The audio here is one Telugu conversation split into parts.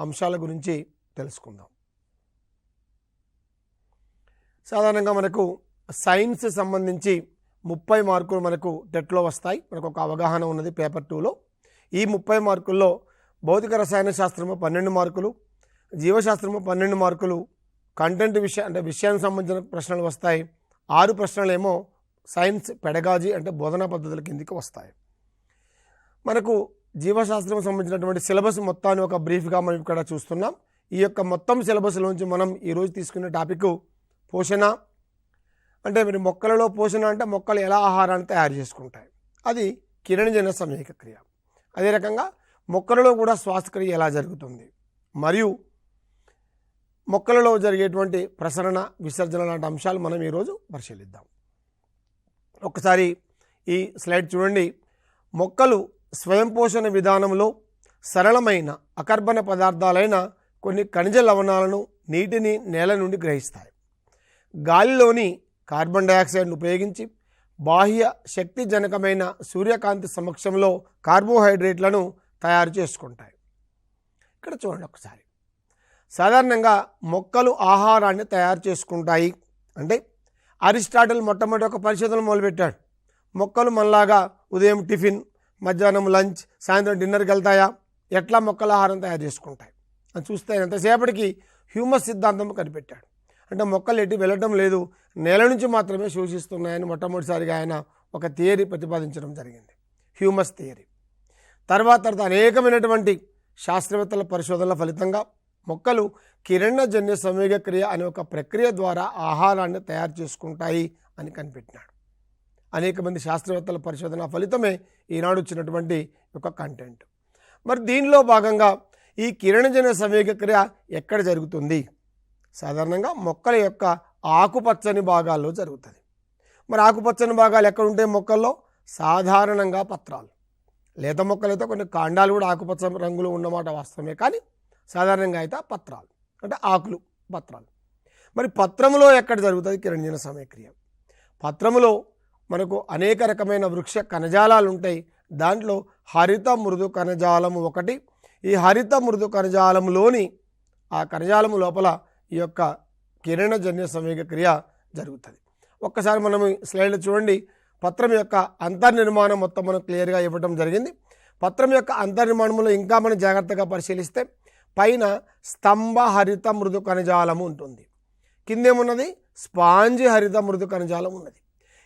అంశాల గురించి తెలుసుకుందాం. సాధారణంగా మనకు సైన్స్ సంబంధించి 30 మార్కులు మనకు టెట్లో వస్తాయి. మనకు ఒక అవగాహన ఉన్నది పేపర్ 2లో. ఈ 30 మార్కుల్లో భౌతిక రసాయన శాస్త్రము 12 మార్కులు, జీవశాస్త్రము 12 మార్కులు, కంటెంట్ విషయానికి సంబంధించిన ప్రశ్నలు వస్తాయి. 6 ప్రశ్నలేమో సైన్స్ పెడగాజీ అంటే బోధనా పద్ధతుల కిందికి వస్తాయి. మనకు జీవశాస్త్రం సంబంధించినటువంటి సిలబస్ మొత్తాన్ని ఒక బ్రీఫ్గా మనం ఇక్కడ చూస్తున్నాం. ఈ యొక్క మొత్తం సిలబస్లోంచి మనం ఈరోజు తీసుకునే టాపిక్ పోషణ. అంటే మీరు మొక్కలలో పోషణ అంటే మొక్కలు ఎలా ఆహారాన్ని తయారు చేసుకుంటాయి, అది కిరణజన్య సమేక క్రియ. అదే రకంగా మొక్కలలో కూడా శ్వాసక్రియ ఎలా జరుగుతుంది, మరియు మొక్కలలో జరిగేటువంటి ప్రసరణ విసర్జన లాంటి అంశాలు మనం ఈరోజు పరిశీలిద్దాం. ఒకసారి ఈ స్లైడ్ చూడండి. మొక్కలు స్వయం పోషణ విధానంలో సరళమైన అకర్బన పదార్థాలైన కొన్ని ఖనిజ లవణాలను, నీటిని నేల నుండి గ్రహిస్తాయి. గాలిలోని కార్బన్ డయాక్సైడ్ను ఉపయోగించి బాహ్య శక్తిజనకమైన సూర్యకాంతి సమక్షంలో కార్బోహైడ్రేట్లను తయారు చేసుకుంటాయి. ఇక్కడ చూడండి ఒకసారి. సాధారణంగా మొక్కలు ఆహారాన్ని తయారు చేసుకుంటాయి అంటే అరిస్టాటిల్ మొట్టమొదటి ఒక పరిశోధన మొదలుపెట్టాడు. మొక్కలు మనలాగా ఉదయం టిఫిన్, మధ్యాహ్నం లంచ్, సాయంత్రం డిన్నర్కి వెళ్తాయా, ఎట్లా మొక్కల ఆహారం తయారు చేసుకుంటాయి అని చూస్తే ఎంతసేపటికి హ్యూమస్ సిద్ధాంతం కనిపెట్టాడు. అంటే మొక్కలు ఎటు వెళ్ళటం లేదు, నేల నుంచి మాత్రమే శోషిస్తున్నాయని మొట్టమొదటిసారిగా ఆయన ఒక థియరీ ప్రతిపాదించడం జరిగింది, హ్యూమస్ థియరీ. తర్వాత అనేకమైనటువంటి శాస్త్రవేత్తల పరిశోధనల ఫలితంగా మొక్కలు కిరణజన్య సంవేగ క్రియ అనే ఒక ప్రక్రియ ద్వారా ఆహారాన్ని తయారు చేసుకుంటాయి అని కనిపెట్టినాడు. అనేక మంది శాస్త్రవేత్తల పరిశోధన ఫలితమే ఈనాడు వచ్చినటువంటి ఒక కంటెంట్. మరి దీనిలో భాగంగా ఈ కిరణజన్య సంవేగ క్రియ ఎక్కడ జరుగుతుంది? సాధారణంగా మొక్కల యొక్క ఆకుపచ్చని భాగాల్లో జరుగుతుంది. మరి ఆకుపచ్చని భాగాలు ఎక్కడ ఉంటాయి మొక్కల్లో? సాధారణంగా పత్రాలు. లేత మొక్కలైతే కొన్ని కాండాలు కూడా ఆకుపచ్చ రంగులో ఉన్నమాట వాస్తవమే, కానీ సాధారణంగా అయితే పత్రాలు అంటే ఆకులు, పత్రాలు. మరి పత్రములో ఎక్కడ జరుగుతుంది కిరణజన్య సమయక్రియ? పత్రములో మనకు అనేక రకమైన వృక్ష కణజాలాలు ఉంటాయి. దాంట్లో హరిత మృదు కణజాలము ఒకటి. ఈ హరిత మృదు కణజాలంలోని ఆ కణజాలము లోపల ఈ యొక్క కిరణజన్య సంవేగ క్రియ జరుగుతుంది. ఒక్కసారి మనం స్లైడ్లో చూడండి. పత్రం యొక్క అంతర్నిర్మాణం మొత్తం మనం క్లియర్గా ఇవ్వడం జరిగింది. పత్రం యొక్క అంతర్నిర్మాణంలో ఇంకా మనం జాగ్రత్తగా పరిశీలిస్తే పైన స్తంభ హరిత మృదు కణజాలము ఉంటుంది, కిందేమున్నది స్పాంజి హరిత మృదు కణజాలం ఉన్నది.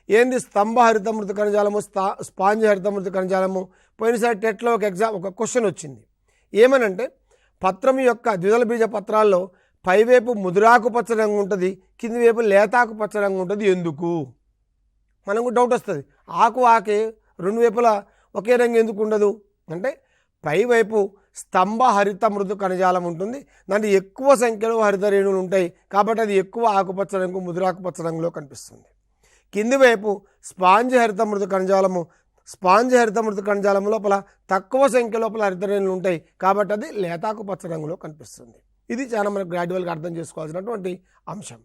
ఏంది స్తంభ హరిత మృదు కణజాలము, స్పాంజి హరిత మృదు కణజాలము? పోయినసారి టెట్లో ఒక క్వశ్చన్ వచ్చింది. ఏమనంటే పత్రం యొక్క ద్విదళ బీజ పత్రాల్లో పైవైపు ముదురాకు పచ్చ రంగు ఉంటుంది, కింది వైపు లేతాకు పచ్చ రంగు ఉంటుంది. ఎందుకు? మనకు డౌట్ వస్తుంది. ఆకే రెండు వైపులా ఒకే రంగు ఎందుకు ఉండదు అంటే పైవైపు స్తంభ హరిత మృదు కణజాలం ఉంటుంది, దాంట్లో ఎక్కువ సంఖ్యలో హరిత రేణువులు ఉంటాయి కాబట్టి అది ఎక్కువ ఆకుపచ్చ రంగు, ముదురాకుపచ్చ రంగులో కనిపిస్తుంది. కింది వైపు స్పాంజి హరిత మృదు కణజాలము, స్పాంజి హరిత మృదు కణజాలం లోపల తక్కువ సంఖ్య లోపల హరిత రేణువులు ఉంటాయి కాబట్టి అది లేతాకుపచ్చ రంగులో కనిపిస్తుంది. ఇది చాలా మనకు గ్రాడ్యువల్గా అర్థం చేసుకోవాల్సినటువంటి అంశం.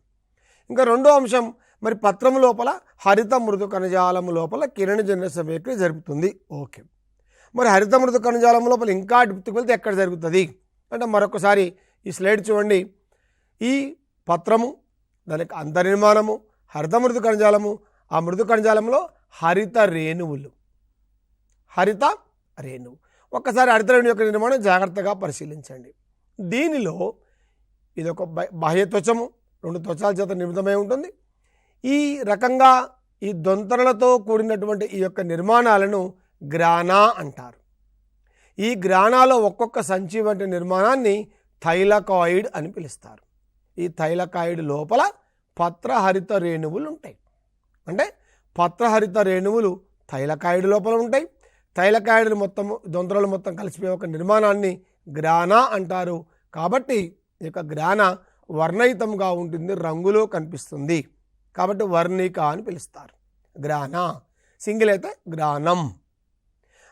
ఇంకా రెండో అంశం, మరి పత్రం లోపల హరిత మృదు కణజాలము లోపల కిరణజన్య సంవేగక్రియ జరుగుతుంది. ఓకే, మరి హరిత మృదు కణజాలం లోపల ఇంకా డెప్త్కి వెళ్తే ఎక్కడ జరుగుతుంది అంటే మరొకసారి ఈ స్లైడ్ చూడండి. ఈ పత్రము, దానికి అంతర్నిర్మాణము, హరిత మృదు కణజాలము, ఆ మృదు కణజాలంలో హరిత రేణువులు, హరిత రేణువు. ఒక్కసారి హరిత రేణువు యొక్క నిర్మాణం జాగ్రత్తగా పరిశీలించండి. దీనిలో ఇదొక బాహ్య త్వచము, 2 త్వచాల చేత నిర్మితమై ఉంటుంది. ఈ రకంగా ఈ దొంతరలతో కూడినటువంటి ఈ యొక్క నిర్మాణాలను గ్రానా అంటారు. ఈ గ్రానాలో ఒక్కొక్క సంచి వంటి నిర్మాణాన్ని థైలకాయిడ్ అని పిలుస్తారు. ఈ థైలకాయిడ్ లోపల పత్రహరిత రేణువులు ఉంటాయి. అంటే పత్రహరిత రేణువులు థైలకాయిడ్ లోపల ఉంటాయి. థైలకాయిడ్ మొత్తము దొంతరలు మొత్తం కలిసిపోయే ఒక నిర్మాణాన్ని గ్రానా అంటారు. కాబట్టి ఈ యొక్క గ్రానా వర్ణయుతంగా ఉంటుంది, రంగులో కనిపిస్తుంది కాబట్టి వర్ణిక అని పిలుస్తారు. గ్రానా సింగిల్ అయితే గ్రానం.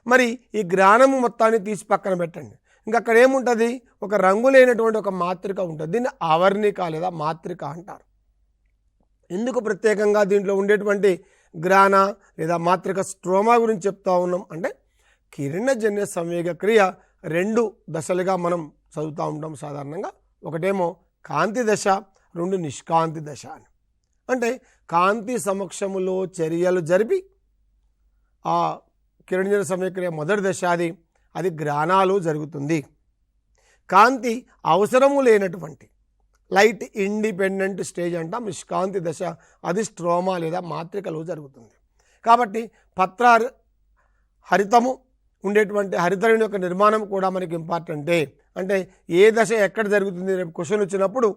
మరి ఈ గ్రానము మొత్తాన్ని తీసి పక్కన పెట్టండి. ఇంకా అక్కడ ఏముంటుంది? ఒక రంగు లేనటువంటి ఒక మాత్రిక ఉంటుంది. దీన్ని అవర్ణిక లేదా మాత్రిక అంటారు. ఎందుకు ప్రత్యేకంగా దీంట్లో ఉండేటువంటి గ్రానా లేదా మాత్రిక స్ట్రోమా గురించి చెప్తా ఉన్నాం అంటే కిరణజన్య సంవేగ క్రియ 2 దశలుగా మనం చదువుతూ ఉంటాం సాధారణంగా. ఒకటేమో కాంతి దశ, రెండు నిష్కాంతి దశ అని. అంటే కాంతి సమక్షములో చర్యలు జరిపి ఆ కిరణజన్య సమయక్రియ మొదటి దశ అది గ్రానాలు జరుగుతుంది. కాంతి అవసరము లేనటువంటి లైట్ ఇండిపెండెంట్ స్టేజ్ అంటాం నిష్కాంతి దశ, అది స్ట్రోమా లేదా మాత్రికలో జరుగుతుంది. కాబట్టి పత్ర హరితము ఉండేటువంటి హరితరేణు యొక్క నిర్మాణం కూడా మనకి ఇంపార్టెంటే. అంటే ఏ దశ ఎక్కడ జరుగుతుంది, రేపు క్వశ్చన్ వచ్చినప్పుడు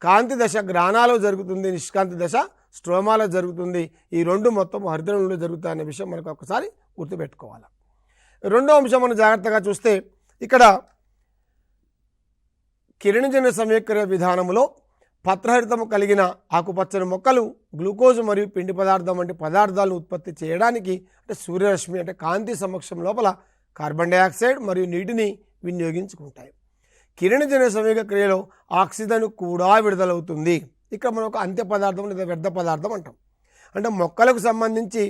కాంతి దశ గ్రానాలో జరుగుతుంది, నిష్కాంతి దశ స్ట్రోమాలో జరుగుతుంది. ఈ రెండు మొత్తం హరితరేణులో జరుగుతాయనే విషయం మనకు ఒకసారి గుర్తుపెట్టుకోవాలి. రెండో అంశం మనం జాగ్రత్తగా చూస్తే ఇక్కడ కిరణజన్య సమయక్రియ విధానంలో పత్రహరితము కలిగిన ఆకుపచ్చని మొక్కలు గ్లూకోజ్ మరియు పిండి పదార్థం వంటి పదార్థాలను ఉత్పత్తి చేయడానికి అంటే సూర్యరశ్మి అంటే కాంతి సమక్షం లోపల కార్బన్ డైఆక్సైడ్ మరియు నీటిని వినియోగించుకుంటాయి. కిరణజన్య సమయక క్రియలో ఆక్సిజన్ కూడా విడుదలవుతుంది. ఇక్కడ మనం ఒక అంత్య పదార్థం లేదా వ్యర్థ పదార్థం అంటాం. అంటే మొక్కలకు సంబంధించి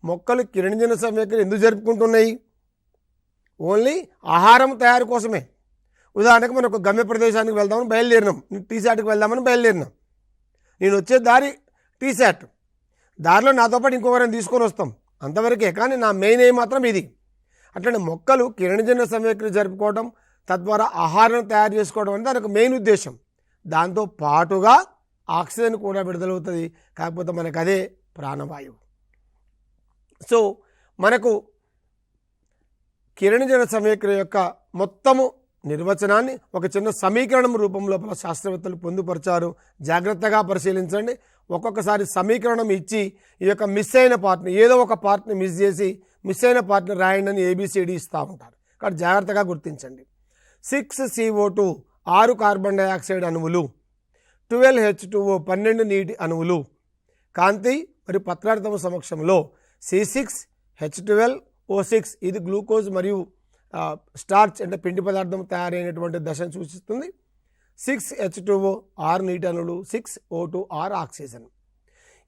మొక్కలు కిరణజన్య సమయక్రియ ఎందుకు జరుపుకుంటున్నాయి? ఓన్లీ ఆహారం తయారు కోసమే. ఉదాహరణకు మనం ఒక గమ్య ప్రదేశానికి వెళ్దామని బయలుదేరినాం, టీశాట్కి వెళ్దామని బయలుదేరినాం. నేను వచ్చే దారి టీశాట్, దారిలో నాతో పాటు ఇంకొకరిని తీసుకొని వస్తాం, అంతవరకే. కానీ నా మెయిన్ ఎయిమ్ మాత్రం ఇది. అట్లనే మొక్కలు కిరణజన్య సమయక్రియ జరుపుకోవడం, తద్వారా ఆహారం తయారు చేసుకోవడం అనేది దానికి మెయిన్ ఉద్దేశం. దాంతో పాటుగా ఆక్సిజన్ కూడా విడుదలవుతుంది. కాకపోతే మనకు అదే ప్రాణవాయువు. సో మనకు కిరణజన్య సమయక్రియ యొక్క మొత్తము నిర్వచనాన్ని ఒక చిన్న సమీకరణం రూపంలో శాస్త్రవేత్తలు పొందుపరిచారు. జాగ్రత్తగా పరిశీలించండి. ఒక్కొక్కసారి సమీకరణం ఇచ్చి ఈ యొక్క మిస్ అయిన పార్ట్ని, ఏదో ఒక పార్ట్ని మిస్ చేసి మిస్ అయిన పార్ట్ని రాయండి అని ఏబిసిడి ఇస్తూ ఉంటారు. కాబట్టి జాగ్రత్తగా గుర్తించండి. 6CO2 6 కార్బన్ డైఆక్సైడ్ అణువులు, 12H2O 12 నీటి అణువులు, కాంతి మరియు పత్రహరితము సమక్షంలో C6H12O6 ఇది గ్లూకోజ్ మరియు స్టార్చ్ అంటే పిండి పదార్థం తయారైనటువంటి దశను సూచిస్తుంది. 6H2O 6 నీటి అణువులు, 6O2 6 ఆక్సిజన్.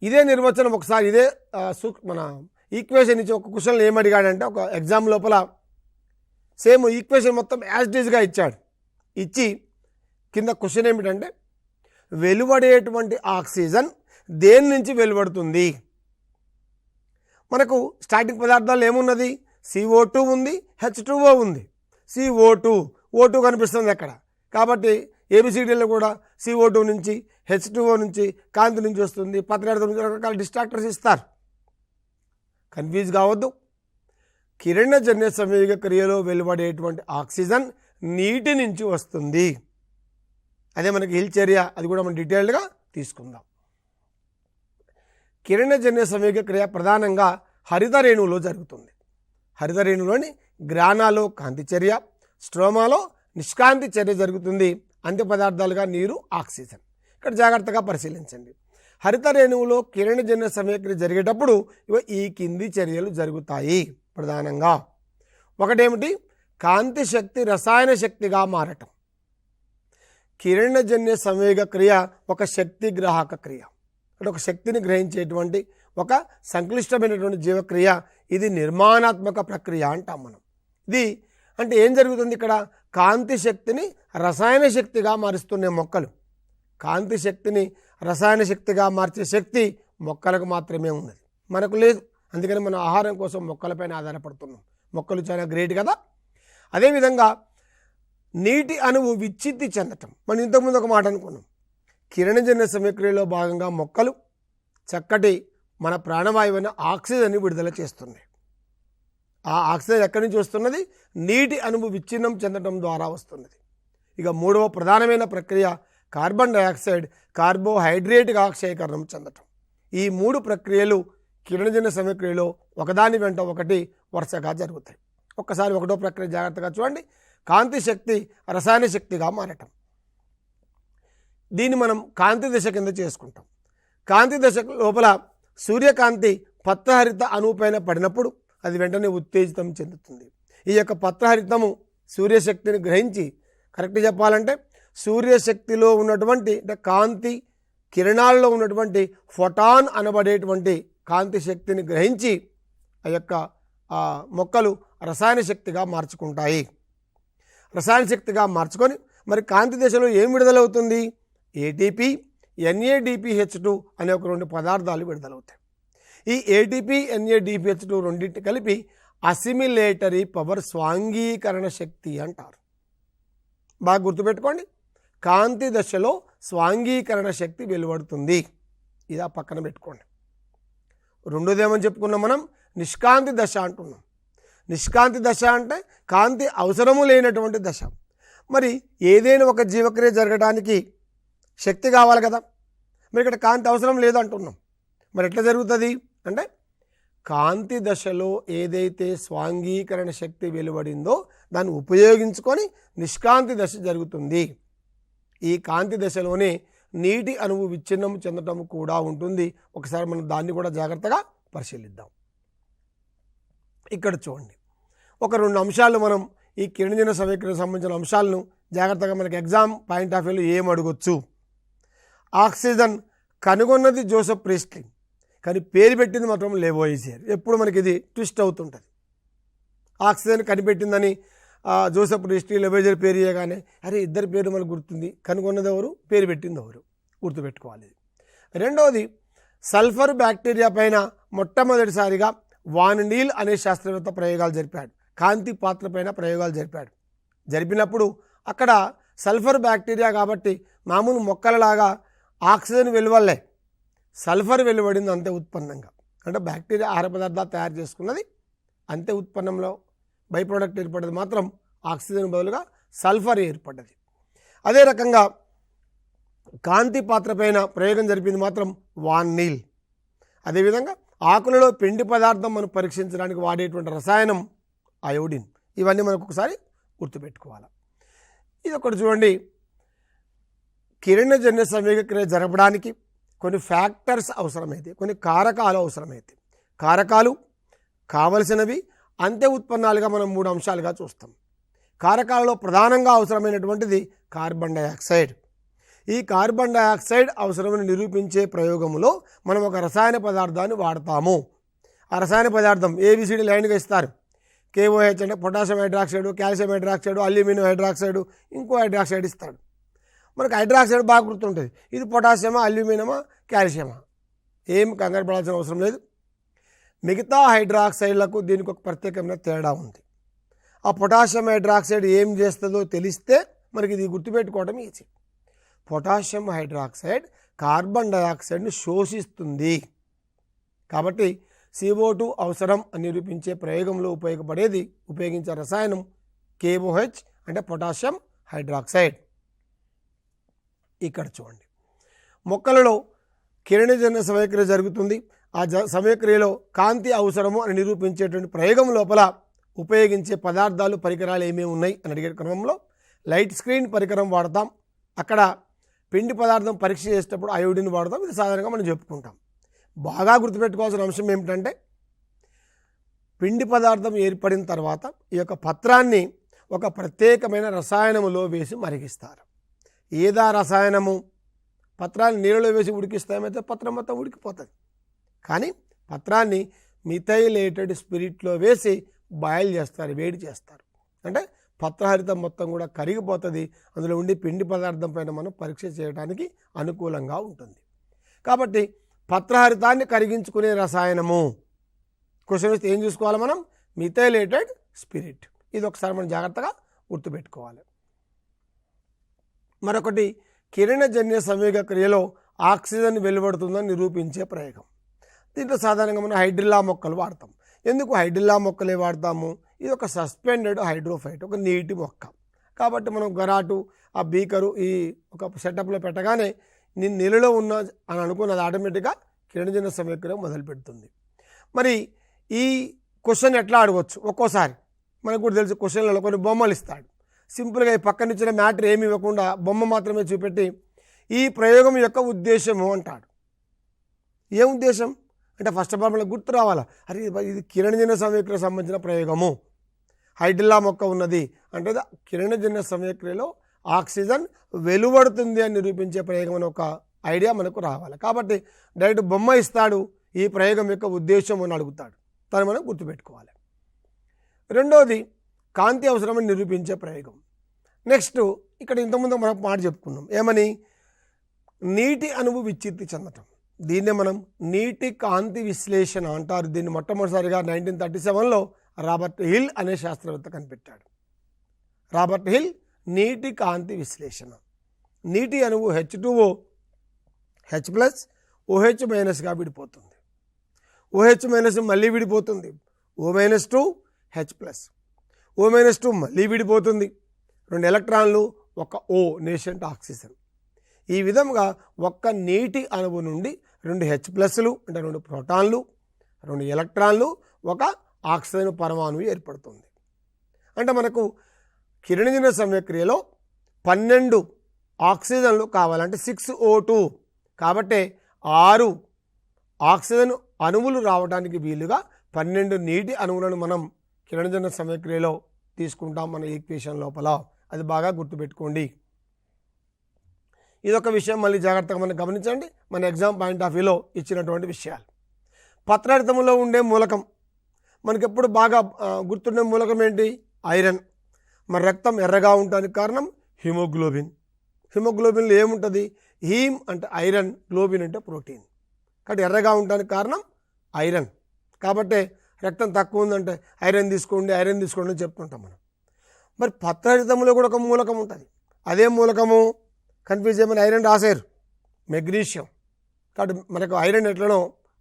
ఇదే నిర్వచనం ఒకసారి ఇదే మన ఈక్వేషన్ ఇచ్చి ఒక క్వశ్చన్ ఏమడిగాడంటే ఒక ఎగ్జామ్ లోపల సేమ్ ఈక్వేషన్ మొత్తం యాజ్ ఇట్ ఈజ్గా ఇచ్చాడు. ఇచ్చి కింద క్వశ్చన్ ఏమిటంటే వెలువడేటువంటి ఆక్సిజన్ దేని నుంచి వెలువడుతుంది? మనకు స్టార్టింగ్ పదార్థాలు ఏమున్నది? CO2 ఉంది, H2O ఉంది. O2 కనిపిస్తుంది అక్కడ. కాబట్టి ఏబిసిడీలో కూడా CO2 నుంచి H2O నుంచి కాంతి నుంచి వస్తుంది, పత్రహరితం నుంచి రకరకాల డిస్ట్రాక్టర్స్ ఇస్తారు. కన్ఫ్యూజ్ కావద్దు. కిరణజన్య సమయక క్రియలో వెలువడేటువంటి ఆక్సిజన్ నీటి నుంచి వస్తుంది. అదే మనకి హిల్చర్య, అది కూడా మనం డీటెయిల్డ్గా తీసుకుందాం. కిరణజన్య సమయక క్రియ ప్రధానంగా హరిత రేణువులో జరుగుతుంది. హరిత రేణువులోని గ్రానాలో కాంతి చర్య, స్ట్రోమాలో నిష్కాంతి చర్య జరుగుతుంది. అంత్య పదార్థాలుగా నీరు, ఆక్సిజన్. ఇక్కడ జాగ్రత్తగా పరిశీలించండి. హరిత రేణువులో కిరణజన్య సమయక్రియ జరిగేటప్పుడు ఈ కింది చర్యలు జరుగుతాయి. ప్రధానంగా ఒకటేమిటి? కాంతి శక్తి రసాయన శక్తిగా మారటం. కిరణజన్య సంవేగ క్రియ ఒక శక్తి గ్రాహక క్రియ, అంటే ఒక శక్తిని గ్రహించేటువంటి ఒక సంక్లిష్టమైనటువంటి జీవక్రియ. ఇది నిర్మాణాత్మక ప్రక్రియ అంటాం మనం. ఇది అంటే ఏం జరుగుతుంది? ఇక్కడ కాంతి శక్తిని రసాయన శక్తిగా మారుస్తున్నాయి మొక్కలు. కాంతి శక్తిని రసాయన శక్తిగా మార్చే శక్తి మొక్కలకు మాత్రమే ఉన్నది, మనకు లేదు. అందుకని మనం ఆహారం కోసం మొక్కలపైన ఆధారపడుతున్నాం. మొక్కలు చాలా గ్రేట్ కదా. అదేవిధంగా నీటి అణువు విచ్ఛిత్తి చెందటం. మనం ఇంతకుముందు ఒక మాట అనుకున్నాం. కిరణజన్య సమయక్రియలో భాగంగా మొక్కలు చక్కటి మన ప్రాణవాయువైన ఆక్సిజన్ని విడుదల చేస్తున్నాయి. ఆ ఆక్సిజన్ ఎక్కడి నుంచి వస్తున్నది? నీటి అణువు విచ్ఛిన్నం చెందడం ద్వారా వస్తున్నది. ఇక మూడవ ప్రధానమైన ప్రక్రియ కార్బన్ డైఆక్సైడ్ కార్బోహైడ్రేట్గా ఆక్సీకరణం చెందటం. ఈ మూడు ప్రక్రియలు కిరణజన్య సమయక్రియలో ఒకదాని వెంట ఒకటి వరుసగా జరుగుతాయి. ఒక్కసారి ఒకటో ప్రక్రియ జాగ్రత్తగా చూడండి. కాంతి శక్తి రసాయన శక్తిగా మారటం. దీన్ని మనం కాంతి దశ కింద చేసుకుంటాం. కాంతి దశ లోపల సూర్యకాంతి పత్రహరిత అణువుపైన పడినప్పుడు అది వెంటనే ఉత్తేజితం చెందుతుంది. ఈ యొక్క పత్రహరితము సూర్యశక్తిని గ్రహించి, కరెక్ట్ చెప్పాలంటే సూర్యశక్తిలో ఉన్నటువంటి అంటే కాంతి కిరణాల్లో ఉన్నటువంటి ఫోటాన్ అనబడేటువంటి కాంతి శక్తిని గ్రహించి ఆ యొక్క మొక్కలు రసాయన శక్తిగా మార్చుకుంటాయి. రసాయన శక్తిగా మార్చుకొని మరి కాంతి దశలో ఏం విడుదలవుతుంది? ఏటీపీ, NADPH2 అనే ఒక 2 పదార్థాలు విడుదలవుతాయి. ఈ ఏటీపీ, NADPH2 రెండింటి కలిపి అసిమిలేటరీ పవర్, స్వాంగీకరణ శక్తి అంటారు. బాగా గుర్తుపెట్టుకోండి, కాంతి దశలో స్వాంగీకరణ శక్తి వెలువడుతుంది. ఇది పక్కన పెట్టుకోండి. రెండోది ఏమని చెప్పుకున్నాం మనం? నిష్కాంతి దశ అంటున్నాం. నిష్కాంతి దశ అంటే కాంతి అవసరము లేనటువంటి దశ. మరి ఏదైనా ఒక జీవక్రియ జరగడానికి శక్తి కావాలి కదా, మరి ఇక్కడ కాంతి అవసరం లేదంటున్నాం. మరి ఎట్లా జరుగుతుంది అంటే కాంతి దశలో ఏదైతే స్వాంగీకరణ శక్తి వెలువడిందో దాన్ని ఉపయోగించుకొని నిష్కాంతి దశ జరుగుతుంది. ఈ కాంతి దశలోనే నీటి అణువు విచ్ఛిన్నం చెందటం కూడా ఉంటుంది. ఒకసారి మనం దాన్ని కూడా జాగ్రత్తగా పరిశీలిద్దాం. ఇక్కడ చూడండి, ఒక 2 అంశాలు మనం ఈ కిరణజన్య సమీకరణకు సంబంధించిన అంశాలను జాగ్రత్తగా మనకి ఎగ్జామ్ పాయింట్ ఆఫ్ వ్యూలో ఏం అడగొచ్చు. ఆక్సిజన్ కనుగొన్నది జోసెఫ్ ప్రీస్ట్లీ, కానీ పేరు పెట్టింది మాత్రం లెవోయిజియర్. ఎప్పుడు మనకి ఇది ట్విస్ట్ అవుతుంటుంది. ఆక్సిజన్ కనిపెట్టిందని జోసెఫ్ ప్రీస్ట్లీ, లెవోయిజియర్ పేరు చేయగానే అరే ఇద్దరి పేరు మనకు గుర్తుంది, కనుగొన్నది ఎవరు, పేరు పెట్టింది ఎవరు, గుర్తుపెట్టుకోవాలి. రెండవది, సల్ఫర్ బ్యాక్టీరియా పైన మొట్టమొదటిసారిగా వాన్ నీల్ అనే శాస్త్రవేత్త ప్రయోగాలు జరిపాడు. కాంతి పాత్ర పైన ప్రయోగాలు జరిపినప్పుడు అక్కడ సల్ఫర్ బ్యాక్టీరియా కాబట్టి మామూలు మొక్కలలాగా ఆక్సిజన్ వెలువల్లే, సల్ఫర్ వెలువడింది అంతే ఉత్పన్నంగా. అంటే బ్యాక్టీరియా ఆహార పదార్థాలు తయారు చేసుకున్నది అంతే ఉత్పన్నంలో బై ప్రోడక్ట్ ఏర్పడ్డది మాత్రం ఆక్సిజన్ బదులుగా సల్ఫర్ ఏర్పడ్డది. అదే రకంగా కాంతి పాత్ర పైన ప్రయోగం జరిపింది మాత్రం వాన్ నీల్. అదేవిధంగా ఆకులలో పిండి పదార్థం మనం పరీక్షించడానికి వాడేటువంటి రసాయనం అయోడిన్. ఇవన్నీ మనకు ఒకసారి గుర్తుపెట్టుకోవాలి. ఇది ఒకటి చూడండి, కిరణజన్య సంవేగక్రియ జరపడానికి కొన్ని ఫ్యాక్టర్స్ అవసరమైతే, కొన్ని కారకాలు అవసరమైతే, కారకాలు కావలసినవి అంతే ఉత్పన్నాలుగా మనం 3 అంశాలుగా చూస్తాం. కారకాలలో ప్రధానంగా అవసరమైనటువంటిది కార్బన్ డైఆక్సైడ్. ఈ కార్బన్ డైఆక్సైడ్ అవసరమని నిరూపించే ప్రయోగంలో మనం ఒక రసాయన పదార్థాన్ని వాడతాము. ఆ రసాయన పదార్థం ABCD లైన్గా ఇస్తారు. KOH అంటే potassium hydroxide, calcium hydroxide, aluminium hydroxide, ఇంకో హైడ్రాక్సైడ్ ఇస్తాడు. మనకు హైడ్రాక్సైడ్ బాగా గుర్తుంటుంది. ఇది పొటాషియమా, అల్యూమినియమా, కాల్షియమా, ఏం కంగారు పడాల్సిన అవసరం లేదు. మిగతా హైడ్రాక్సైడ్లకు దీనికి ఒక ప్రత్యేకమైన తేడా ఉంది. ఆ పొటాషియం హైడ్రాక్సైడ్ ఏం చేస్తుందో తెలిస్తే మనకి ఇది గుర్తుపెట్టుకోవడం ఈజీ. పొటాషియం హైడ్రాక్సైడ్ కార్బన్ డైఆక్సైడ్ని శోషిస్తుంది. కాబట్టి CO2 అవసరం అని నిరూపించే ప్రయోగంలో ఉపయోగించే రసాయనం KOH అంటే పొటాషియం హైడ్రాక్సైడ్. ఇక్కడ చూడండి, మొక్కలలో కిరణజన్య సమయక్రియ జరుగుతుంది. ఆ సమయక్రియలో కాంతి అవసరము అని నిరూపించేటువంటి ప్రయోగం లోపల ఉపయోగించే పదార్థాలు, పరికరాలు ఏమేమి ఉన్నాయి అని అడిగే క్రమంలో లైట్ స్క్రీన్ పరికరం వాడతాం. అక్కడ పిండి పదార్థం పరీక్ష చేసేటప్పుడు అయోడిన్ వాడతాం. ఇది సాధారణంగా మనం చెప్పుకుంటాం. బాగా గుర్తుపెట్టుకోవాల్సిన అంశం ఏమిటంటే పిండి పదార్థం ఏర్పడిన తర్వాత ఈ యొక్క పత్రాన్ని ఒక ప్రత్యేకమైన రసాయనములో వేసి మరిగిస్తారు. ఏదా రసాయనము? పత్రాన్ని నీళ్ళలో వేసి ఉడికిస్తామైతే పత్రం మొత్తం ఉడికిపోతుంది. కానీ పత్రాన్ని మిథైలేటెడ్ స్పిరిట్లో వేసి బాయిల్ చేస్తారు, వేడి చేస్తారు. అంటే పత్రహరితం మొత్తం కూడా కరిగిపోతుంది. అందులో ఉండి పిండి పదార్థం పైన మనం పరీక్ష చేయడానికి అనుకూలంగా ఉంటుంది. కాబట్టి పత్రహరితాన్ని కరిగించుకునే రసాయనము క్వశ్చన్ వస్తే ఏం చూసుకోవాలి మనం? Methylated spirit. ఇది ఒకసారి మనం జాగ్రత్తగా గుర్తుపెట్టుకోవాలి. మరొకటి, కిరణజన్య సంవేగ క్రియలో ఆక్సిజన్ వెలువడుతుందని నిరూపించే ప్రయోగం. దీంట్లో సాధారణంగా మనం హైడ్రిల్లా మొక్కలు వాడతాం. ఎందుకు హైడ్రిల్లా మొక్కలే వాడతాము? ఇది ఒక సస్పెండెడ్ హైడ్రోఫైట్, ఒక నీటి మొక్క. కాబట్టి మనం గరాటు, ఆ బీకరు ఈ ఒక సెటప్లో పెట్టగానే నేను నీళ్ళలో ఉన్న అని అనుకున్నది ఆటోమేటిక్గా కిరణజన్య సమీకరణం మొదలు పెడుతుంది. మరి ఈ క్వశ్చన్ ఎట్లా అడగవచ్చు? ఒక్కోసారి మనకు కూడా తెలుసు, క్వశ్చన్లలో కొన్ని బొమ్మలు ఇస్తాడు. సింపుల్గా ఈ పక్కన ఇచ్చిన మ్యాటర్ ఏమి ఇవ్వకుండా బొమ్మ మాత్రమే చూపెట్టి ఈ ప్రయోగం యొక్క ఉద్దేశము అంటాడు. ఏం ఉద్దేశం అంటే ఫస్ట్ ఆఫ్ ఆల్ మనకు గుర్తు రావాలా, అరే ఇది కిరణజన్య సమీకరణకు సంబంధించిన ప్రయోగము, హైడ్రిల్లా మొక్క ఉన్నది అంటే కిరణజన్య సమీకరణలో ఆక్సిజన్ వెలువడుతుంది అని నిరూపించే ప్రయోగం అని ఒక ఐడియా మనకు రావాలి. కాబట్టి డైరెక్ట్ బొమ్మ ఇస్తాడు, ఈ ప్రయోగం యొక్క ఉద్దేశం అని అడుగుతాడు. దాన్ని మనం గుర్తుపెట్టుకోవాలి. రెండోది, కాంతి అవసరమని నిరూపించే ప్రయోగం. నెక్స్ట్ ఇక్కడ ఇంతకుముందు మనం మాట చెప్పుకున్నాం ఏమని, నీటి అణువు విచ్ఛిత్తి చెందటం. దీన్నే మనం నీటి కాంతి విశ్లేషణ అంటారు. దీన్ని మొట్టమొదటిసారిగా 1937లో రాబర్ట్ హిల్ అనే శాస్త్రవేత్త కనిపెట్టాడు. రాబర్ట్ హిల్ నీటి కాంతి విశ్లేషణ. నీటి అణువు H2O H+ OH- విడిపోతుంది. OH- మళ్ళీ విడిపోతుంది, O-2 H+, O-2 మళ్ళీ విడిపోతుంది, 2 ఎలక్ట్రాన్లు, ఒక O నేషెంట్ ఆక్సిజన్. ఈ విధంగా ఒక్క నీటి అణువు నుండి 2 H+లు అంటే 2 ప్రోటాన్లు, 2 ఎలక్ట్రాన్లు, ఒక ఆక్సిజన్ పరమాణువు ఏర్పడుతుంది. అంటే మనకు కిరణజన్య సంక్రియలో 12 ఆక్సిజన్లు కావాలంటే 6O2, కాబట్టి 6 ఆక్సిజన్ అణువులు రావడానికి వీలుగా 12 నీటి అణువులను మనం కిరణజన్య సంక్రియలో తీసుకుంటాం మన ఈక్వేషన్ లోపల. అది బాగా గుర్తుపెట్టుకోండి. ఇదొక విషయం మళ్ళీ జాగ్రత్తగా మనం గమనించండి. మన ఎగ్జామ్ పాయింట్ ఆఫ్ వ్యూలో ఇచ్చినటువంటి విషయాలు. పత్రర్థంలో ఉండే మూలకం మనకి ఎప్పుడు బాగా గుర్తుండే మూలకం ఏంటి? ఐరన్. మన రక్తం ఎర్రగా ఉండడానికి కారణం హిమోగ్లోబిన్. హిమోగ్లోబిన్లో ఏముంటుంది? హీమ్ అంటే ఐరన్, గ్లోబిన్ అంటే ప్రోటీన్. కాబట్టి ఎర్రగా ఉండడానికి కారణం ఐరన్. కాబట్టి రక్తం తక్కువ ఉందంటే ఐరన్ తీసుకోండి అని చెప్తుంటాం మనం. మరి పత్రహితంలో కూడా ఒక మూలకం ఉంటుంది. అదే మూలకము కన్ఫ్యూజ్ చేయమని ఐరన్ రాశారు, మెగ్నీషియం. కాబట్టి మనకు ఐరన్ ఎట్లనో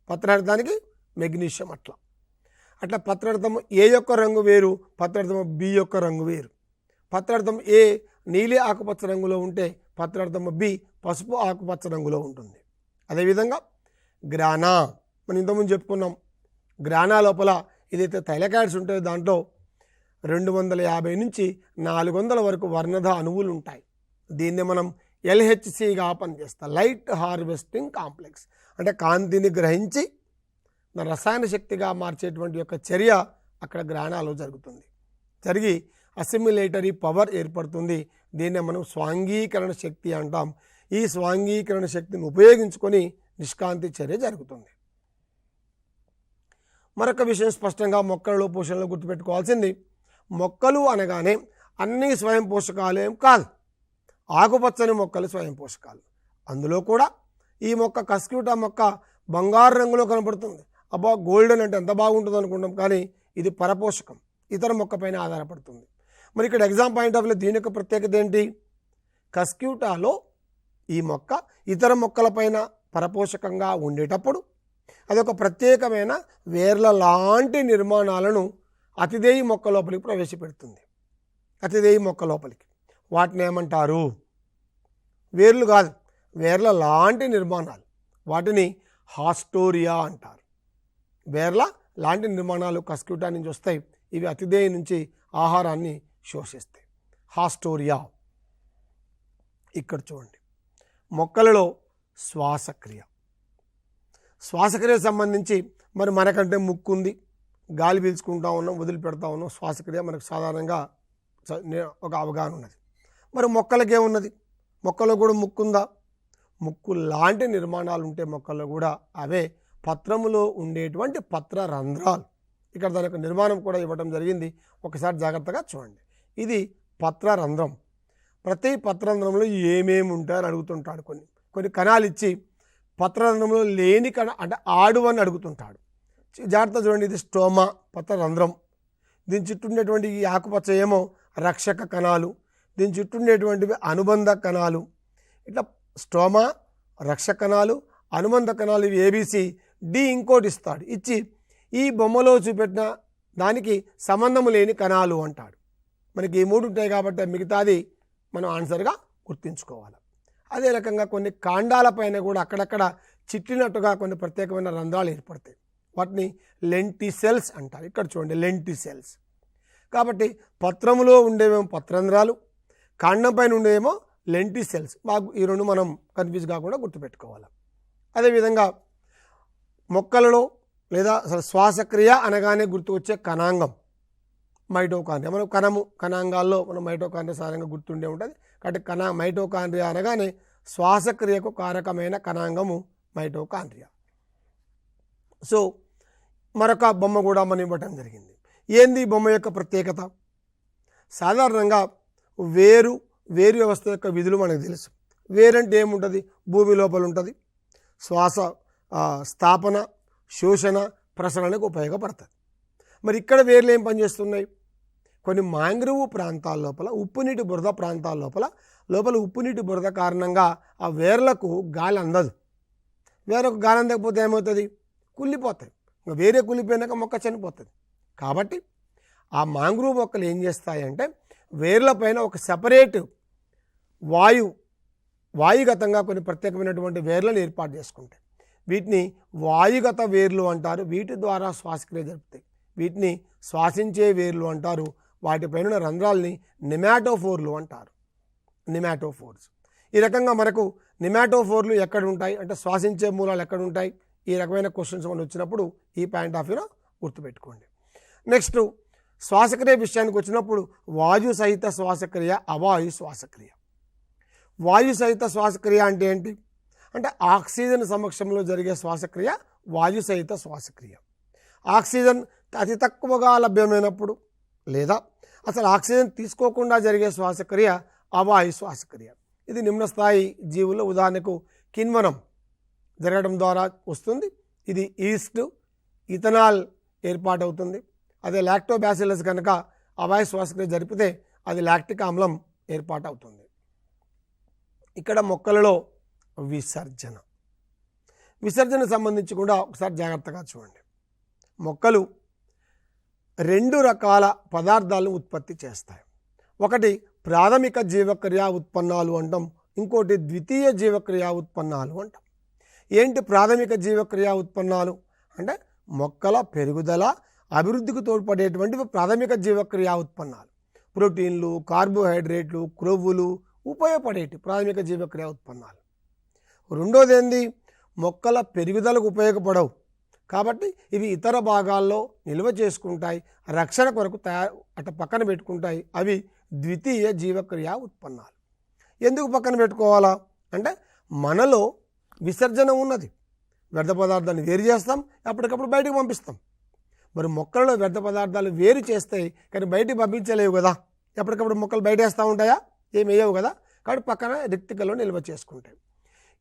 పత్రహితానికి మెగ్నీషియం అట్లా పత్రర్థం ఏ యొక్క రంగు వేరు, పత్రర్థం బి యొక్క రంగు వేరు. పత్రర్థం ఏ నీలి ఆకుపచ్చ రంగులో ఉంటే పత్రర్థం బి పసుపు ఆకుపచ్చ రంగులో ఉంటుంది. అదేవిధంగా గ్రానా మనం ఇంతకుముందు చెప్పుకున్నాం. గ్రానా లోపల ఏదైతే థైలకాయిడ్స్ ఉంటాయో దాంట్లో 250 నుంచి 400 వరకు వర్ణధ అణువులు ఉంటాయి. దీన్ని మనం LHCగా పనిచేస్తాం, లైట్ హార్వెస్టింగ్ కాంప్లెక్స్. అంటే కాంతిని గ్రహించి రసాయన శక్తిగా మార్చేటువంటి యొక్క చర్య అక్కడ గ్రానాలో జరుగుతుంది. జరిగి అసిమిలేటరీ పవర్ ఏర్పడుతుంది. దీన్నే మనం స్వాంగీకరణ శక్తి అంటాం. ఈ స్వాంగీకరణ శక్తిని ఉపయోగించుకొని నిష్కాంతి చర్య జరుగుతుంది. మరొక విషయం స్పష్టంగా మొక్కలలో పోషణలో గుర్తుపెట్టుకోవాల్సింది, మొక్కలు అనగానే అన్నీ స్వయం పోషకాలు ఏం కాదు. ఆకుపచ్చని మొక్కలు స్వయం పోషకాలు. అందులో కూడా ఈ మొక్క కస్క్యూటా మొక్క బంగారు రంగులో కనపడుతుంది. అబ్బా గోల్డెన్ అంటే ఎంత బాగుంటుంది అనుకుంటాం, కానీ ఇది పరపోషకం, ఇతర మొక్క పైన ఆధారపడుతుంది. మరి ఇక్కడ ఎగ్జామ్ పాయింట్ ఆఫ్ వ్యూ దీని యొక్క ప్రత్యేకత ఏంటి? కస్క్యూటాలో ఈ మొక్క ఇతర మొక్కలపైన పరపోషకంగా ఉండేటప్పుడు అదొక ప్రత్యేకమైన వేర్ల లాంటి నిర్మాణాలను అతిదేయి మొక్క లోపలికి ప్రవేశపెడుతుంది. అతిదేయి మొక్క లోపలికి వాటిని ఏమంటారు? వేర్లు కాదు, వేర్ల లాంటి నిర్మాణాలు, వాటిని హాస్టోరియా అంటారు. వేర్ల లాంటి నిర్మాణాలు కస్క్యూటా నుంచి వస్తాయి. ఇవి అతిదేయి నుంచి ఆహారాన్ని శోషిస్తాయి. హాస్టోరియా. ఇక్కడ చూడండి, మొక్కలలో శ్వాసక్రియ సంబంధించి మరి మనకంటే ముక్కు ఉంది, గాలి పీల్చుకుంటా ఉన్నాం, వదిలిపెడతా ఉన్నాం. శ్వాసక్రియ మనకు సాధారణంగా ఒక అవగాహన ఉన్నది. మరి మొక్కలకేమున్నది? మొక్కలో కూడా ముక్కు ఉందా? ముక్కు లాంటి నిర్మాణాలు ఉంటే మొక్కల్లో కూడా అవే పత్రములో ఉండేటువంటి పత్ర రంధ్రాలు. ఇక్కడ దాని యొక్క నిర్మాణం కూడా ఇవ్వడం జరిగింది. ఒకసారి జాగ్రత్తగా చూడండి. ఇది పత్ర రంధ్రం. ప్రతి పత్రరంధ్రంలో ఏమేమి ఉంటాయని అడుగుతుంటాడు. కొన్ని కణాలు ఇచ్చి పత్రరంధ్రంలో లేని కణ అంటే ఆడు అని అడుగుతుంటాడు. జాగ్రత్త చూడండి, ఇది స్టోమా పత్రరంధ్రం. దీని చుట్టూ ఉండేటువంటి ఈ ఆకుపచ్చ ఏమో రక్షక కణాలు, దీని చుట్టూ ఉండేటువంటివి అనుబంధ కణాలు. ఇట్లా స్టోమా, రక్షక కణాలు, అనుబంధ కణాలు, ఇవి ABC. డి ఇంకోటి ఇస్తాడు, ఇచ్చి ఈ బొమ్మలో చూపెట్టిన దానికి సంబంధం లేని కణాలు అంటాడు. మనకి ఈ 3 ఉంటాయి కాబట్టి మిగతాది మనం ఆన్సర్గా గుర్తుంచుకోవాలి. అదే రకంగా కొన్ని కాండాలపైన కూడా అక్కడక్కడ చిట్లినట్టుగా కొన్ని ప్రత్యేకమైన రంధ్రాలు ఏర్పడతాయి. వాటిని లెంటిసెల్స్ అంటారు. ఇక్కడ చూడండి, లెంటిసెల్స్. కాబట్టి పత్రములో ఉండేవేమో పత్రరంధ్రాలు, కాండం పైన ఉండేవేమో లెంటిసెల్స్. బాగా ఈ 2 మనం కన్ఫ్యూజ్ కాకుండా గుర్తుపెట్టుకోవాలి. అదేవిధంగా మొక్కలలో లేదా అసలు శ్వాసక్రియ అనగానే గుర్తుకొచ్చే కణాంగం మైటోకాండ్రియా. మనం కణాంగాల్లో మనం మైటోకాండ్రియా సాధారణంగా గుర్తుండే ఉంటుంది. కాబట్టి మైటోకాండ్రియా అనగానే శ్వాసక్రియకు కారకమైన కణాంగము మైటోకాండ్రియా. సో మరొక బొమ్మ కూడా మనం ఇవ్వటం జరిగింది. ఏంది బొమ్మ యొక్క ప్రత్యేకత? సాధారణంగా వేరు వ్యవస్థ యొక్క విధులు మనకు తెలుసు. వేరంటే ఏముంటుంది? భూమి లోపల ఉంటుంది, శ్వాస స్థాపన, శోషణ, ప్రసరణకు ఉపయోగపడుతుంది. మరి ఇక్కడ వేర్లు ఏం పనిచేస్తున్నాయి? కొన్ని మాంగ్రోవ్ ప్రాంతాల లోపల, ఉప్పునీటి బురద ప్రాంతాల లోపల ఉప్పునీటి బురద కారణంగా ఆ వేర్లకు గాలి అందదు. వేరొక గాలి అందకపోతే ఏమవుతుంది? కుళ్ళిపోతాయి. ఇంకా వేరే కుళ్ళిపోయినాక మొక్క చనిపోతుంది. కాబట్టి ఆ మాంగ్రోవ్ మొక్కలు ఏం చేస్తాయంటే వేర్లపైన ఒక సెపరేట్ వాయుగతంగా కొన్ని ప్రత్యేకమైనటువంటి వేర్లను ఏర్పాటు చేసుకుంటాయి. వీటిని వాయుగత వేర్లు అంటారు. వీటి ద్వారా శ్వాసక్రియ జరుపుతాయి. వీటిని శ్వాసించే వేర్లు అంటారు. వాటిపైన రంధ్రాలని నిమాటోఫోర్లు అంటారు. నిమాటోఫోర్స్. ఈ రకంగా మనకు నిమాటోఫోర్లు ఎక్కడ ఉంటాయి అంటే శ్వాసించే మూలాలు ఎక్కడ ఉంటాయి? ఈ రకమైన క్వశ్చన్స్ మనం వచ్చినప్పుడు ఈ పాయింట్ ఆఫ్ వ్యూలో గుర్తుపెట్టుకోండి. నెక్స్ట్ శ్వాసక్రియ విషయానికి వచ్చినప్పుడు వాయు సహిత శ్వాసక్రియ, అవాయు శ్వాసక్రియ. వాయు సహిత శ్వాసక్రియ అంటే ఏంటి అంటే ఆక్సిజన్ సమక్షంలో జరిగే శ్వాసక్రియ వాయు సహిత శ్వాసక్రియ. ఆక్సిజన్ అతి తక్కువగా లభ్యమైనప్పుడు లేదా అసలు ఆక్సిజన్ తీసుకోకుండా జరిగే శ్వాసక్రియ అవాయు శ్వాసక్రియ. ఇది నిమ్న స్థాయి జీవుల్లో ఉదాహరణకు కిణ్వనం జరగడం ద్వారా వస్తుంది. ఇది ఈస్ట్ ఇథనాల్ ఏర్పాటవుతుంది. అదే లాక్టోబాసిల్లస్ కనుక అవాయు శ్వాసక్రియ జరిపితే అది లాక్టిక్ ఆమ్లం ఏర్పాటవుతుంది. ఇక్కడ మొక్కలలో విసర్జన సంబంధించి కూడా ఒకసారి జాగ్రత్తగా చూడండి. మొక్కలు 2 రకాల పదార్థాలను ఉత్పత్తి చేస్తాయి. ఒకటి ప్రాథమిక జీవక్రియా ఉత్పన్నాలు అంటాం, ఇంకోటి ద్వితీయ జీవక్రియా ఉత్పన్నాలు అంటాం. ఏంటి ప్రాథమిక జీవక్రియా ఉత్పన్నాలు అంటే మొక్కల పెరుగుదల అభివృద్ధికి తోడ్పడేటువంటివి ప్రాథమిక జీవక్రియా ఉత్పన్నాలు. ప్రోటీన్లు, కార్బోహైడ్రేట్లు, క్రొవ్వులు ఉపయోగపడేటి ప్రాథమిక జీవక్రియా ఉత్పన్నాలు. రెండోది ఏంది? మొక్కల పెరుగుదలకు ఉపయోగపడవు కాబట్టి ఇవి ఇతర భాగాల్లో నిల్వ చేసుకుంటాయి, రక్షణ కొరకు అటు పక్కన పెట్టుకుంటాయి. అవి ద్వితీయ జీవక్రియా ఉత్పన్నాలు. ఎందుకు పక్కన పెట్టుకోవాలా అంటే మనలో విసర్జన ఉన్నది. వ్యర్థ పదార్థాన్ని వేరు చేస్తాం, ఎప్పటికప్పుడు బయటకు పంపిస్తాం. మరి మొక్కలలో వ్యర్థ పదార్థాలు వేరు చేస్తాయి కానీ బయటికి పంపించలేవు కదా. ఎప్పటికప్పుడు మొక్కలు బయట వేస్తూ ఉంటాయా? ఏమి వేయవు కదా. కాబట్టి పక్కన రిక్తికలో నిల్వ చేసుకుంటాయి.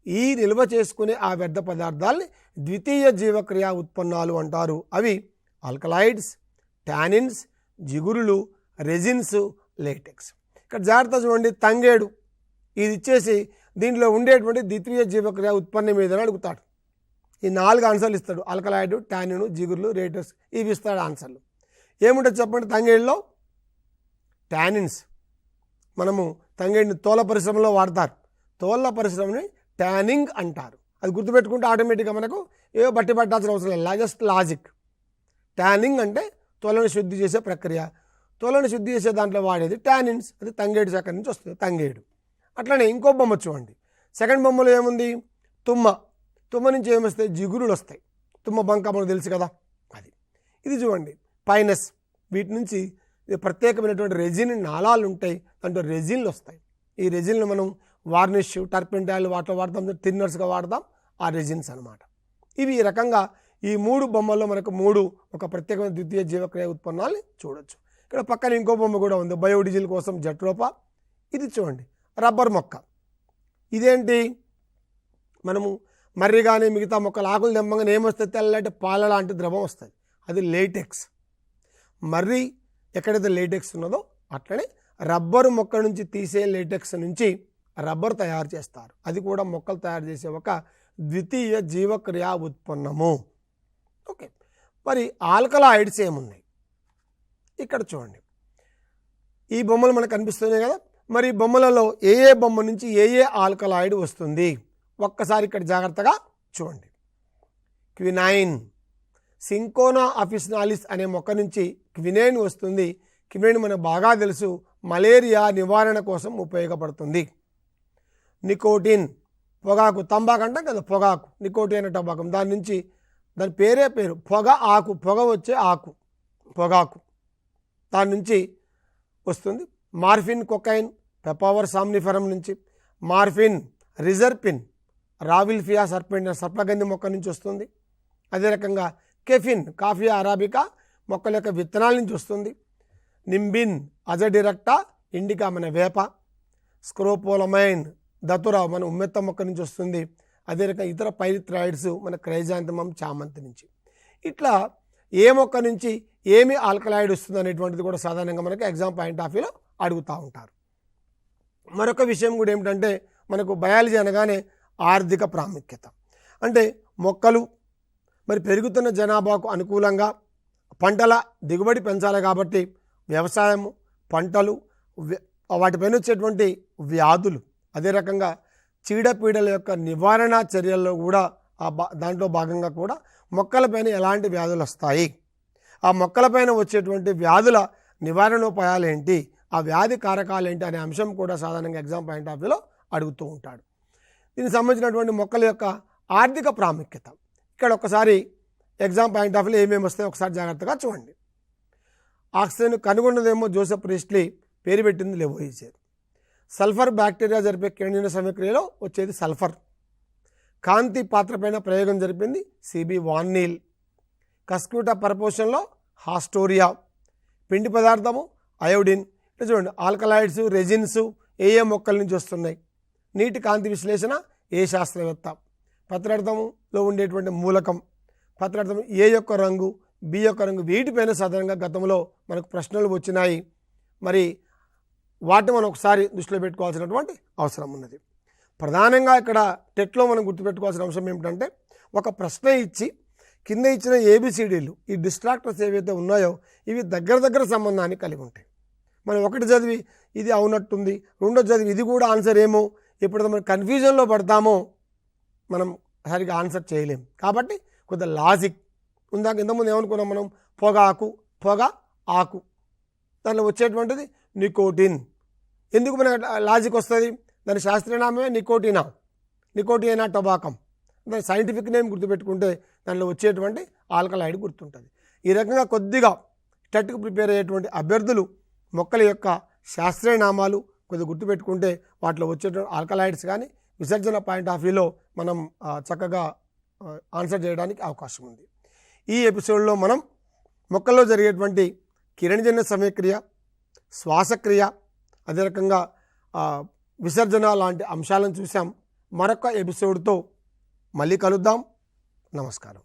ఈ నిల్వ చేసుకునే ఆ వ్యర్థ పదార్థాలని ద్వితీయ జీవక్రియా ఉత్పన్నాలు అంటారు. అవి ఆల్కలాయిడ్స్, టానిన్స్, జిగురులు, రెజిన్స్, లేటెక్స్. ఇక్కడ జాగ్రత్త చూడండి, తంగేడు ఇది ఇచ్చేసి దీంట్లో ఉండేటువంటి ద్వితీయ జీవక్రియా ఉత్పన్నం ఏదైనా అడుగుతాడు. ఈ 4 ఆన్సర్లు ఇస్తాడు. ఆల్కలాయిడ్, టానిన్, జిగురులు, రేటస్ ఇవి ఇస్తాడు ఆన్సర్లు. ఏముంటుంది చెప్పండి? తంగేడులో టానిన్స్. మనము తంగేడిని తోల పరిశ్రమలో వాడతారు. తోళ్ళ పరిశ్రమని ట్యానింగ్ అంటారు. అది గుర్తుపెట్టుకుంటే ఆటోమేటిక్గా మనకు ఏవో బట్టి పట్టాల్సిన అవసరం లేదు. Just logic. ట్యానింగ్ అంటే తోలను శుద్ధి చేసే ప్రక్రియ. తోలను శుద్ధి చేసే దాంట్లో వాడేది టానిన్స్. అది తంగేడు శాఖ నుంచి వస్తుంది, తంగేడు. అట్లనే ఇంకో బొమ్మ చూడండి. సెకండ్ బొమ్మలో ఏముంది? తుమ్మ. తుమ్మ నుంచి ఏమొస్తాయి? జిగురులు వస్తాయి. తుమ్మ బంక మనకు తెలుసు కదా అది. ఇది చూడండి పైనస్. వీటి నుంచి ప్రత్యేకమైనటువంటి రెజిన్ నాళాలు ఉంటాయి, దాంట్లో రెజిన్లు వస్తాయి. ఈ రెజిన్లు మనం వార్నిష్, టర్పెంటైల్ వాటిలో వాడతాం, థిన్నర్స్గా వాడతాం. ఆ రెజిన్స్ అనమాట. ఇవి ఈ రకంగా ఈ 3 బొమ్మల్లో మనకు 3 ఒక ప్రత్యేకమైన ద్వితీయ జీవక్రియ ఉత్పన్నాలు చూడొచ్చు. ఇక్కడ పక్కన ఇంకో బొమ్మ కూడా ఉంది, బయోడీజిల్ కోసం జట్రోపా. ఇది చూడండి రబ్బర్ మొక్క. ఇదేంటి? మనము మర్రి కానీ మిగతా మొక్కలు ఆకులు దెంపగానే ఏమొస్తుంది? తెల్లటి పాల లాంటి ద్రవం వస్తుంది. అది లేటెక్స్. మర్రి ఎక్కడైతే లేటెక్స్ ఉన్నదో అట్లనే రబ్బరు మొక్క నుంచి తీసే లేటెక్స్ నుంచి రబ్బర్ తయారు చేస్తారు. అది కూడా మొక్కలు తయారు చేసే ఒక ద్వితీయ జీవక్రియా ఉత్పన్నము. ఓకే, మరి ఆల్కలాయిడ్స్ ఏమున్నాయి? ఇక్కడ చూడండి, ఈ బొమ్మలు మనకు కనిపిస్తున్నాయి కదా. మరి బొమ్మలలో ఏ బొమ్మ నుంచి ఏ ఆల్కలాయిడ్ వస్తుంది? ఒక్కసారి ఇక్కడ జాగ్రత్తగా చూడండి. క్వినైన్. సింకోనా అఫిసినాలిస్ అనే మొక్క నుంచి క్వినైన్ వస్తుంది. క్వినైన్ మనకు బాగా తెలుసు, మలేరియా నివారణ కోసం ఉపయోగపడుతుంది. నికోటిన్. పొగాకు, తంబాకు అంటాం కదా, పొగాకు. నికోటిన్ అనే టబాకం, దాని నుంచి దాని పేరు పొగ ఆకు, పొగ వచ్చే ఆకు పొగాకు, దాని నుంచి వస్తుంది. మార్ఫిన్, కొకైన్ పెపావర్ సామ్నిఫెరం నుంచి. మార్ఫిన్, రిజర్పిన్ రావిల్ఫియా సర్పగంధి మొక్క నుంచి వస్తుంది. అదే రకంగా కెఫిన్, కాఫియా అరాబికా మొక్కల యొక్క విత్తనాల నుంచి వస్తుంది. నింబిన్, అజడిరక్టా ఇండికా మన వేప, స్క్రోపోలమైన్ దతుర మన ఉమ్మెత్త మొక్క నుంచి వస్తుంది. అదే రకంగా ఇతర పైరిథ్రాయిడ్స్ మన క్రైజాంథమం చామంతి నుంచి. ఇట్లా ఏ మొక్క నుంచి ఏమి ఆల్కలాయిడ్ వస్తుంది అనేటువంటిది కూడా సాధారణంగా మనకి ఎగ్జామ్ పాయింట్ ఆఫ్ వ్యూలో అడుగుతూ ఉంటారు. మరొక విషయం కూడా ఏమిటంటే మనకు బయాలజీ అనగానే ఆర్థిక ప్రాముఖ్యత. అంటే మొక్కలు మరి పెరుగుతున్న జనాభాకు అనుకూలంగా పంటల దిగుబడి పెంచాలి కాబట్టి వ్యవసాయము, పంటలు, వాటిపైన వచ్చేటువంటి వ్యాధులు, అదే రకంగా చీడపీడల యొక్క నివారణ చర్యల్లో కూడా దాంట్లో భాగంగా కూడా మొక్కలపైన ఎలాంటి వ్యాధులు వస్తాయి, ఆ మొక్కలపైన వచ్చేటువంటి వ్యాధుల నివారణోపాయాలు ఏంటి, ఆ వ్యాధి కారకాలు ఏంటి అనే అంశం కూడా సాధారణంగా ఎగ్జామ్ పాయింట్ ఆఫ్ వ్యూలో అడుగుతూ ఉంటాడు. దీనికి సంబంధించినటువంటి మొక్కల యొక్క ఆర్థిక ప్రాముఖ్యత ఇక్కడ ఒకసారి ఎగ్జామ్ పాయింట్ ఆఫ్ వ్యూలో ఏమేమి వస్తాయో ఒకసారి జాగ్రత్తగా చూడండి. ఆక్సిజన్ కనుగొన్నదేమో జోసెఫ్ ప్రీస్ట్లీ, పేరు పెట్టింది లెవోయిజర్. సల్ఫర్ బ్యాక్టీరియా జరిపే కిరణజన్య సమక్రియలో వచ్చేది సల్ఫర్. కాంతి పాత్రపైన ప్రయోగం జరిపింది సిబి వాన్ నీల్. కస్క్యూటా పర్పోషన్లో హాస్టోరియా. పిండి పదార్థము అయోడిన్. ఇట్లా చూడండి, ఆల్కలాయిడ్స్, రెజిన్స్ ఏ మొక్కల నుంచి వస్తున్నాయి. నీటి కాంతి విశ్లేషణ ఏ శాస్త్రవేత్త. పత్రార్థంలో ఉండేటువంటి మూలకం, పత్రార్థం ఏ యొక్క రంగు, బి యొక్క రంగు, వీటిపైన సాధారణంగా గతంలో మనకు ప్రశ్నలు వచ్చినాయి. మరి వాటిని మనం ఒకసారి దృష్టిలో పెట్టుకోవాల్సినటువంటి అవసరం ఉన్నది. ప్రధానంగా ఇక్కడ టెట్లో మనం గుర్తుపెట్టుకోవాల్సిన అంశం ఏమిటంటే, ఒక ప్రశ్న ఇచ్చి కింద ఇచ్చిన ఏబిసిడీలు, ఈ డిస్ట్రాక్టర్స్ ఏవైతే ఉన్నాయో ఇవి దగ్గర సంబంధాన్ని కలిగి ఉంటాయి. మనం ఒకటి చదివి ఇది అవునట్టుంది, రెండో చదివి ఇది కూడా ఆన్సర్ ఏమో, ఎప్పుడైతే మనం కన్ఫ్యూజన్లో పడతామో మనం సరిగా ఆన్సర్ చేయలేం. కాబట్టి కొంత లాజిక్ ఉందాక ఇంతకుముందు ఏమనుకున్నాం మనం, పొగ ఆకు, దాంట్లో వచ్చేటువంటిది నికోటిన్. ఎందుకు మన లాజిక్ వస్తుంది, దాని శాస్త్రీయ నామే నికోటినా టొబాకం. దాని సైంటిఫిక్ నేమ్ గుర్తుపెట్టుకుంటే దానిలో వచ్చేటువంటి ఆల్కలాయిడ్ గుర్తుంటుంది. ఈ రకంగా కొద్దిగా టెట్కు ప్రిపేర్ అయ్యేటువంటి అభ్యర్థులు మొక్కల యొక్క శాస్త్రీయ నామాలు కొద్దిగా గుర్తుపెట్టుకుంటే వాటిలో వచ్చేటువంటి ఆల్కలాయిడ్స్ కానీ విసర్జన పాయింట్ ఆఫ్ వ్యూలో మనం చక్కగా ఆన్సర్ చేయడానికి అవకాశం ఉంది. ఈ ఎపిసోడ్లో మనం మొక్కల్లో జరిగేటువంటి కిరణజన్య సమయక్రియ, శ్వాసక్రియ, అదే రకంగా విసర్జన లాంటి అంశాలను చూసాం. మరొక ఎపిసోడ్తో మళ్ళీ కలుద్దాం. నమస్కారం.